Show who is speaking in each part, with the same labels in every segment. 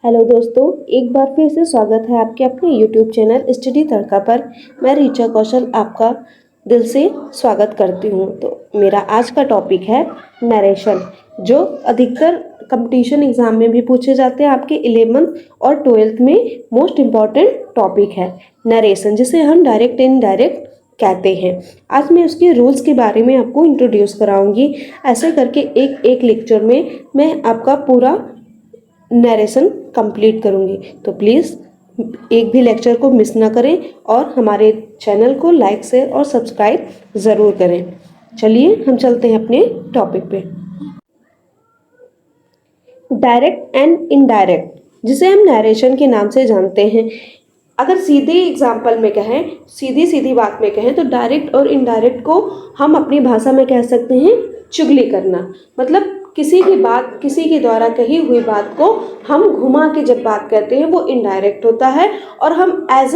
Speaker 1: Hello दोस्तों, एक बार फिर से स्वागत है आपके अपने यूट्यूब चैनल स्टडी तड़का पर। मैं ऋचा कौशल आपका दिल से स्वागत करती हूँ। तो मेरा आज का टॉपिक है नरेशन, जो अधिकतर कंपटीशन एग्जाम में भी पूछे जाते हैं। आपके 11th और 12th में मोस्ट इम्पॉर्टेंट टॉपिक है नरेशन, जिसे हम डायरेक्ट एंड इनडायरेक्ट कहते हैं। आज मैं उसके रूल्स के बारे में आपको इंट्रोड्यूस कराऊंगी। ऐसे करके एक लेक्चर में मैं आपका पूरा नरेशन कंप्लीट करूंगी। तो प्लीज़ एक भी लेक्चर को मिस ना करें और हमारे चैनल को लाइक शेयर और सब्सक्राइब ज़रूर करें। चलिए हम चलते हैं अपने टॉपिक पे। डायरेक्ट एंड इनडायरेक्ट, जिसे हम नरेशन के नाम से जानते हैं। अगर सीधे एग्जाम्पल में कहें, सीधी बात में कहें, तो डायरेक्ट और इनडायरेक्ट को हम अपनी भाषा में कह सकते हैं चुगली करना। मतलब किसी की बात, किसी के द्वारा कही हुई बात को हम घुमा के जब बात करते हैं वो इनडायरेक्ट होता है। और हम एज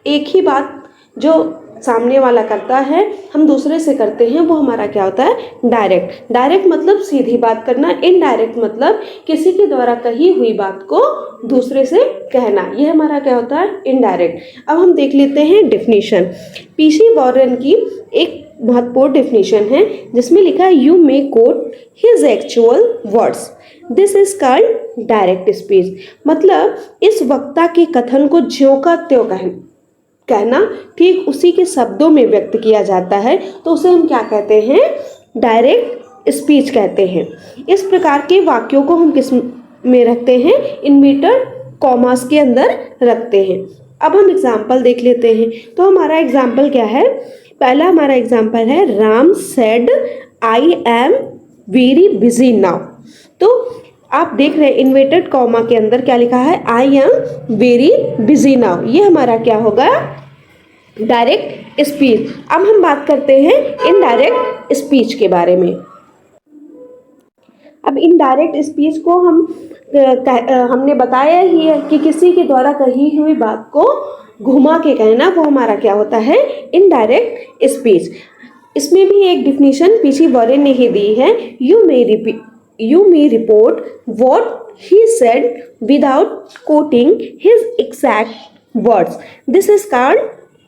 Speaker 1: एक ही बात जो सामने वाला करता है हम दूसरे से करते हैं, वो हमारा क्या होता है, डायरेक्ट। डायरेक्ट मतलब सीधी बात करना, इनडायरेक्ट मतलब किसी के द्वारा कही हुई बात को दूसरे से कहना, ये हमारा क्या होता है, इनडायरेक्ट। अब हम देख लेते हैं डेफिनेशन। पीसी वॉरेन की एक महत्वपूर्ण डेफिनेशन है जिसमें लिखा है you may quote his actual words, this is called direct speech. मतलब इस वक्ता के कथन को ज्यों का त्यों कहना, ठीक उसी के शब्दों में व्यक्त किया जाता है, तो उसे हम क्या कहते हैं, डायरेक्ट स्पीच कहते हैं। इस प्रकार के वाक्यों को हम किस में रखते हैं, इनवर्टेड कॉमास के अंदर रखते हैं। अब हम एग्जाम्पल देख लेते हैं। तो हमारा एग्जाम्पल क्या है, पहला हमारा एग्जाम्पल है Ram said I am very busy now. तो आप देख रहे हैं इन्वर्टेड कॉमा के अंदर क्या लिखा है, I am very busy now. ये हमारा क्या होगा, डायरेक्ट स्पीच। अब हम बात करते हैं इनडायरेक्ट स्पीच के बारे में। अब इनडायरेक्ट स्पीच को हमने बताया ही है कि किसी के द्वारा कही हुई बात को घुमा के कहना, वो हमारा क्या होता है, इनडायरेक्ट स्पीच। इसमें भी एक डिफिनीशन पीसी वॉरेन ने ही दी है, you may report what he said without quoting his exact words, this is called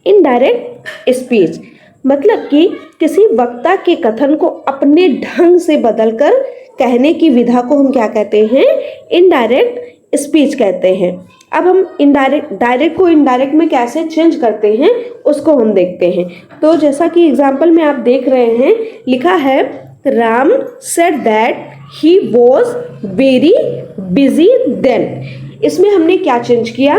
Speaker 1: indirect speech। मतलब कि किसी वक्ता के कथन को अपने ढंग से बदलकर कहने की विधा को हम क्या कहते हैं, इनडायरेक्ट स्पीच कहते हैं। अब हम डायरेक्ट को इनडायरेक्ट में कैसे चेंज करते हैं उसको हम देखते हैं। तो जैसा कि एग्जाम्पल में आप देख रहे हैं, लिखा है Ram said that he was very busy then. इसमें हमने क्या चेंज किया,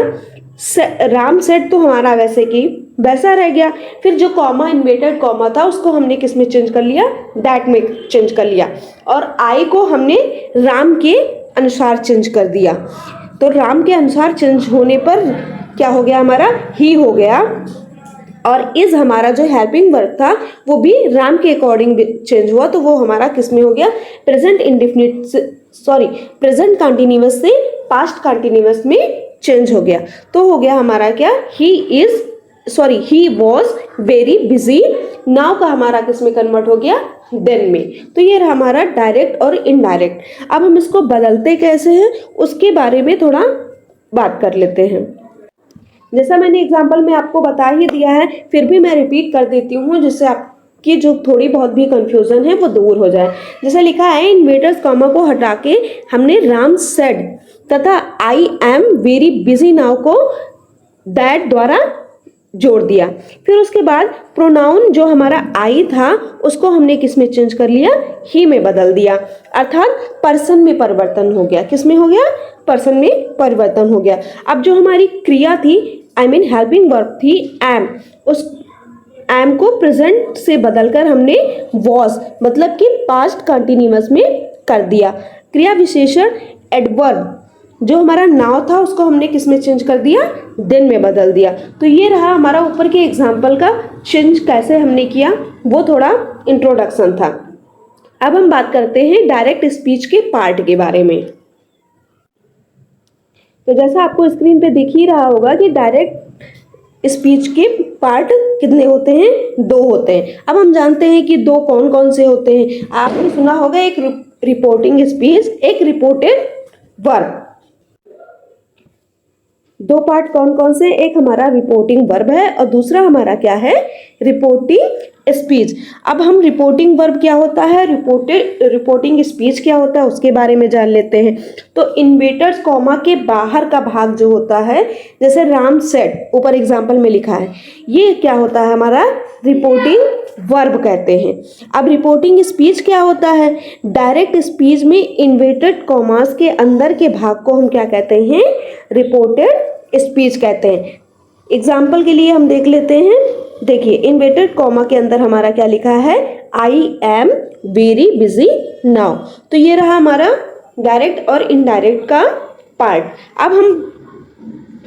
Speaker 1: राम सेड तो हमारा वैसे कि वैसा रह गया, फिर जो कॉमा, इन्वर्टेड कॉमा था, उसको हमने किस में चेंज कर लिया, दैट में चेंज कर लिया। और आई को हमने राम के अनुसार चेंज कर दिया। तो राम के अनुसार चेंज होने पर क्या हो गया, हमारा ही हो गया। और इज हमारा जो हेल्पिंग वर्ब था वो भी राम के अकॉर्डिंग चेंज हुआ, तो वो हमारा किस में हो गया, प्रेजेंट कंटिन्यूअस से पास्ट कंटिन्यूअस में चेंज हो गया। तो हो गया हमारा क्या, ही वॉज वेरी बिजी। नाउ का हमारा किस में कन्वर्ट हो गया, देन में। तो ये रहा हमारा डायरेक्ट और इनडायरेक्ट। अब हम इसको बदलते कैसे हैं उसके बारे में थोड़ा बात कर लेते हैं। जैसा मैंने एग्जाम्पल में आपको बता ही दिया है, फिर भी मैं रिपीट कर देती हूँ जिससे आपकी जो थोड़ी बहुत भी कंफ्यूजन है वो दूर हो जाए। जैसे लिखा है इन्वर्टेड कॉमा को हटा के हमने राम सेड तथा I am very busy now को दैट द्वारा जोड़ दिया। फिर उसके बाद प्रोनाउन जो हमारा आई था उसको हमने किस में चेंज कर लिया, ही में बदल दिया। अर्थात पर्सन में परिवर्तन हो गया। किस में हो गया, पर्सन में परिवर्तन हो गया। अब जो हमारी क्रिया थी, हेल्पिंग वर्ब थी एम, उस एम को प्रेजेंट से बदलकर हमने वॉज मतलब कि पास्ट कंटिन्यूअस में कर दिया। क्रिया विशेषण एडवर्ब जो हमारा नाउ था उसको हमने किस में चेंज कर दिया, देन में बदल दिया। तो ये रहा हमारा ऊपर के एग्जाम्पल का चेंज कैसे हमने किया, वो थोड़ा इंट्रोडक्शन था। अब हम बात करते हैं डायरेक्ट स्पीच के पार्ट के बारे में। तो जैसा आपको स्क्रीन पे दिख ही रहा होगा कि डायरेक्ट स्पीच के पार्ट कितने होते हैं, 2 होते हैं। अब हम जानते हैं कि 2 कौन कौन से होते हैं। आपने सुना होगा एक रिपोर्टिंग स्पीच, एक रिपोर्टेड वर्ब। दो पार्ट कौन कौन से, एक हमारा रिपोर्टिंग वर्ब है और दूसरा हमारा क्या है, रिपोर्टिंग स्पीच। अब हम रिपोर्टिंग वर्ब क्या होता है, रिपोर्टिंग स्पीच क्या होता है उसके बारे में जान लेते हैं। तो इन्वर्टेड कॉमा के बाहर का भाग जो होता है, जैसे राम सेड ऊपर एग्जाम्पल में लिखा है, ये क्या होता है, हमारा रिपोर्टिंग वर्ब कहते हैं। अब रिपोर्टिंग स्पीच क्या होता है, डायरेक्ट स्पीच में इन्वर्टेड कॉमास के अंदर के भाग को हम क्या कहते हैं, रिपोर्टेड स्पीच कहते हैं। एग्जाम्पल के लिए हम देख लेते हैं, देखिए इन्वर्टेड कॉमा के अंदर हमारा क्या लिखा है, I am very busy now. तो ये रहा हमारा डायरेक्ट और इनडायरेक्ट का पार्ट। अब हम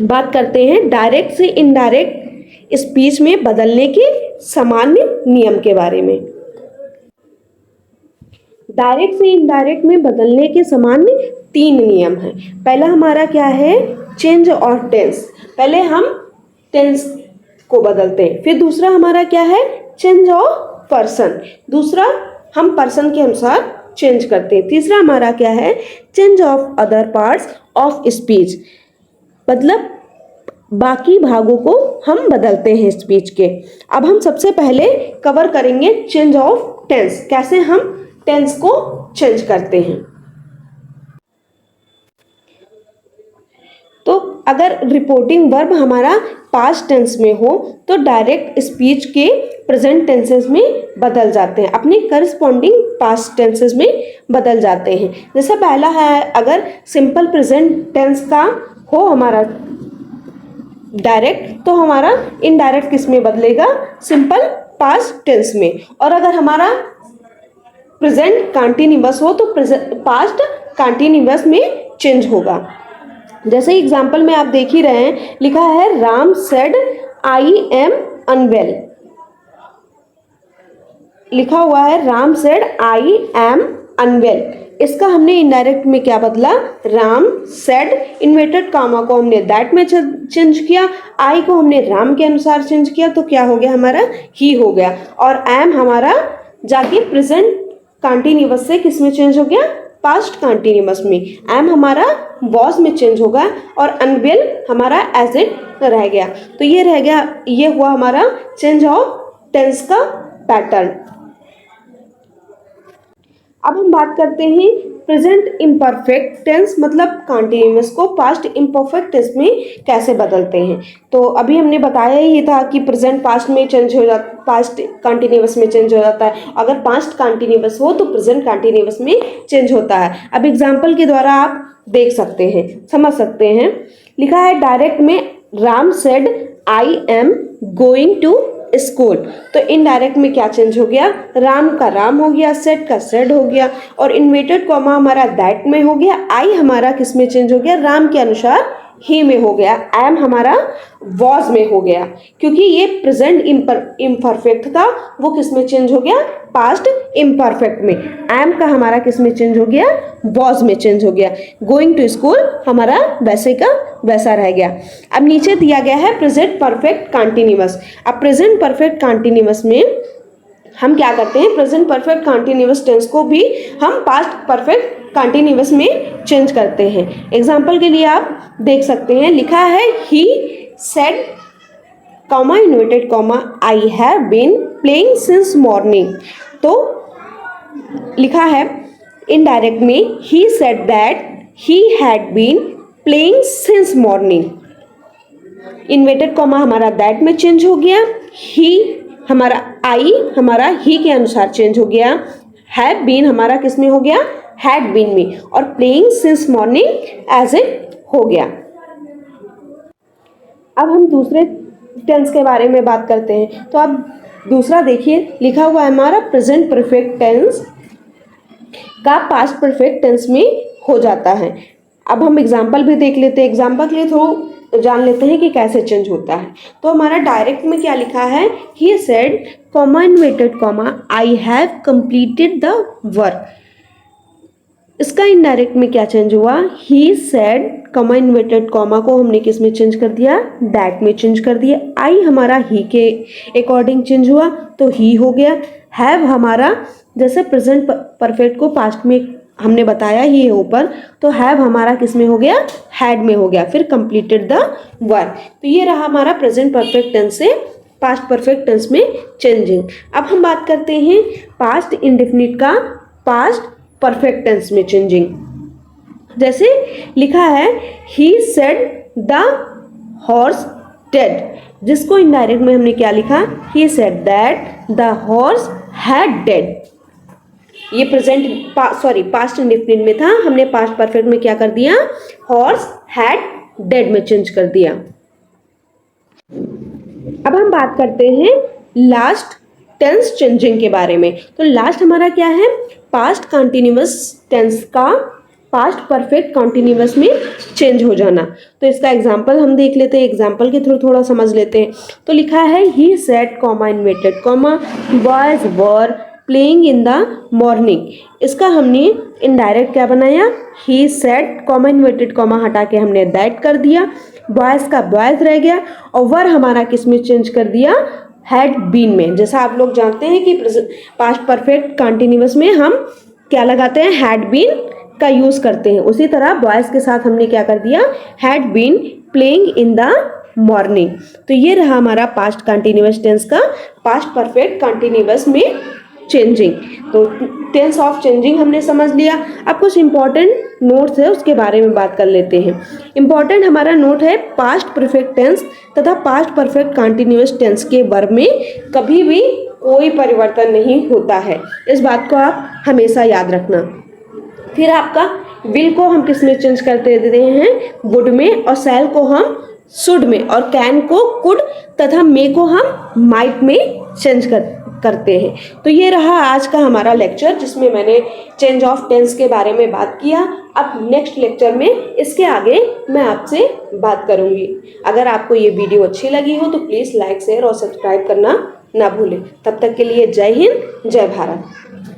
Speaker 1: बात करते हैं डायरेक्ट से इनडायरेक्ट स्पीच में बदलने के सामान्य नियम के बारे में। डायरेक्ट से इनडायरेक्ट में बदलने के सामान्य 3 नियम हैं। पहला हमारा क्या है, चेंज ऑफ टेंस, पहले हम टेंस को बदलते हैं। फिर दूसरा हमारा क्या है, चेंज ऑफ पर्सन, दूसरा हम पर्सन के अनुसार चेंज करते हैं। तीसरा हमारा क्या है, change of other parts of speech, मतलब बाकी भागों को हम बदलते हैं स्पीच के। अब हम सबसे पहले कवर करेंगे चेंज ऑफ टेंस, कैसे हम टेंस को चेंज करते हैं। तो अगर रिपोर्टिंग वर्ब हमारा पास्ट टेंस में हो तो डायरेक्ट स्पीच के प्रेजेंट टेंसेस में बदल जाते हैं, अपने करस्पॉन्डिंग पास्ट टेंसेस में बदल जाते हैं। जैसे पहला है, अगर सिंपल प्रेजेंट टेंस का हो हमारा डायरेक्ट, तो हमारा इनडायरेक्ट किस में बदलेगा, सिंपल पास्ट टेंस में। और अगर हमारा प्रेजेंट कंटिन्यूअस हो तो पास्ट कंटिन्यूअस में चेंज होगा। जैसे एग्जाम्पल में आप देख ही रहे हैं, लिखा है Ram said I am unwell, लिखा हुआ है Ram said I am unwell. इसका हमने इनडायरेक्ट में क्या बदला, राम सेड इन्वर्टेड कॉमा को हमने दैट में चेंज किया, आई को हमने राम के अनुसार चेंज किया, तो क्या हो गया हमारा, ही हो गया। और एम हमारा जाके प्रेजेंट कंटिन्यूअस से किस में चेंज हो गया, पास्ट कंटिन्यूअस में। एम हमारा वॉज में चेंज होगा और अनवेल हमारा एज इट रह गया। तो ये रह गया, ये हुआ हमारा चेंज ऑफ टेंस का पैटर्न। अब हम बात करते हैं प्रेजेंट इम्परफेक्ट टेंस, मतलब कंटिन्यूअस को पास्ट इम्परफेक्ट टेंस में कैसे बदलते हैं। तो अभी हमने बताया ही था कि प्रेजेंट पास्ट में चेंज हो जाता, पास्ट कंटिन्यूअस में चेंज हो जाता है, अगर पास्ट कंटिन्यूअस हो तो प्रेजेंट कंटिन्यूअस में चेंज होता है। अब एग्जाम्पल के द्वारा आप देख सकते हैं, समझ सकते हैं। लिखा है डायरेक्ट में Ram said I am going to school, तो इनडायरेक्ट में क्या चेंज हो गया, राम का राम हो गया, सेड का सेड हो गया, और इन्वर्टेड कॉमा हमारा दैट में हो गया, आई हमारा किस में चेंज हो गया, राम के अनुसार ही में हो गया, एम हमारा वॉज में हो गया। क्योंकि ये प्रेजेंट इम्परफेक्ट था, वो किस में चेंज हो गया, पास्ट इम्परफेक्ट में। एम का हमारा किस में चेंज हो गया, वॉज में चेंज हो गया। गोइंग टू स्कूल हमारा वैसे का वैसा रह गया। अब नीचे दिया गया है प्रेजेंट परफेक्ट कंटिन्यूअस। अब प्रेजेंट परफेक्ट कंटिन्यूअस में हम क्या करते हैं, प्रेजेंट परफेक्ट कंटिन्यूअस टेंस को भी हम पास्ट परफेक्ट कंटिन्यूअस में चेंज करते हैं। एग्जाम्पल के लिए आप देख सकते हैं, लिखा है he said comma inverted comma I have been playing since morning, तो लिखा है इनडायरेक्ट में he said that he had been playing since morning, inverted comma हमारा दैट में चेंज हो गया, ही हमारा आई हमारा ही के अनुसार चेंज हो गया, हैव बीन हमारा किस में हो गया, हैड बीन में, और playing since morning as it हो गया। अब हम दूसरे टेंस के बारे में बात करते हैं। तो अब दूसरा देखिए, लिखा हुआ है हमारा प्रेजेंट परफेक्ट टेंस का पास्ट परफेक्ट टेंस में हो जाता है। अब हम एग्जाम्पल भी देख लेते हैं, एग्जाम्पल के लिए थोड़ा जान लेते हैं कि कैसे चेंज होता है। तो हमारा डायरेक्ट में क्या लिखा है, he said comma inverted comma I have completed the work. इसका इनडायरेक्ट में क्या चेंज हुआ, ही सेड कॉमा इन्वर्टेड कॉमा को हमने किस में चेंज कर दिया, दैट में चेंज कर दिया। आई हमारा ही के अकॉर्डिंग चेंज हुआ तो ही हो गया। हैव हमारा जैसे प्रेजेंट परफेक्ट को पास्ट में हमने बताया ही है ऊपर, तो हैव हमारा किस में हो गया, हैड में हो गया, फिर कंप्लीटेड द वर्क। तो ये रहा हमारा प्रेजेंट परफेक्ट टेंस से पास्ट परफेक्ट टेंस में चेंजिंग। अब हम बात करते हैं पास्ट इंडेफिनिट का पास्ट परफेक्ट टेंस में चेंजिंग। जैसे लिखा है he said the horse dead, जिसको इनडायरेक्ट में हमने क्या लिखा, ही said that the horse had dead. ये प्रेजेंट पास्ट इंडेफिनिट में था, हमने पास्ट परफेक्ट में क्या कर दिया, हॉर्स हैड डेड में चेंज कर दिया। अब हम बात करते हैं लास्ट टेंस चेंजिंग के बारे में। तो लास्ट हमारा क्या है, पास्ट कंटिन्यूअस टेंस का पास्ट परफेक्ट कंटिन्यूअस में चेंज हो जाना। तो इसका एग्जांपल हम देख लेते हैं, एग्जांपल के थ्रू थोड़ा समझ लेते हैं। तो लिखा है he said comma inverted comma boys were playing in the morning. इसका हमने इनडायरेक्ट क्या बनाया, ही सेड कॉमा इन्वेटेड कॉमा हटा के हमने दैट कर दिया, बॉयज का बॉयज रह गया, और वर हमारा किस में चेंज कर दिया, हैड बीन में। जैसा आप लोग जानते हैं कि पास्ट परफेक्ट कंटिन्यूअस में हम क्या लगाते हैं, हैड बीन का यूज करते हैं, उसी तरह बॉयज के साथ हमने क्या कर दिया, had been playing in the morning. तो ये रहा हमारा पास्ट कंटिन्यूअस टेंस का पास्ट परफेक्ट कंटिन्यूअस में चेंजिंग। तो टेंस ऑफ चेंजिंग हमने समझ लिया। अब कुछ इंपॉर्टेंट नोट्स है उसके बारे में बात कर लेते हैं। इंपॉर्टेंट हमारा नोट है पास्ट परफेक्ट टेंस तथा पास्ट परफेक्ट कंटिन्यूअस टेंस के वर्ब में कभी भी कोई परिवर्तन नहीं होता है, इस बात को आप हमेशा याद रखना। फिर आपका विल को हम किस में चेंज करते देते हैं, वुड में, और शैल को हम शुड में, और कैन को कुड तथा मे को हम माइट में चेंज करते हैं। तो ये रहा आज का हमारा लेक्चर, जिसमें मैंने चेंज ऑफ टेंस के बारे में बात किया। अब नेक्स्ट लेक्चर में इसके आगे मैं आपसे बात करूंगी। अगर आपको ये वीडियो अच्छी लगी हो तो प्लीज़ लाइक, शेयर और सब्सक्राइब करना ना भूलें। तब तक के लिए जय हिंद, जय भारत।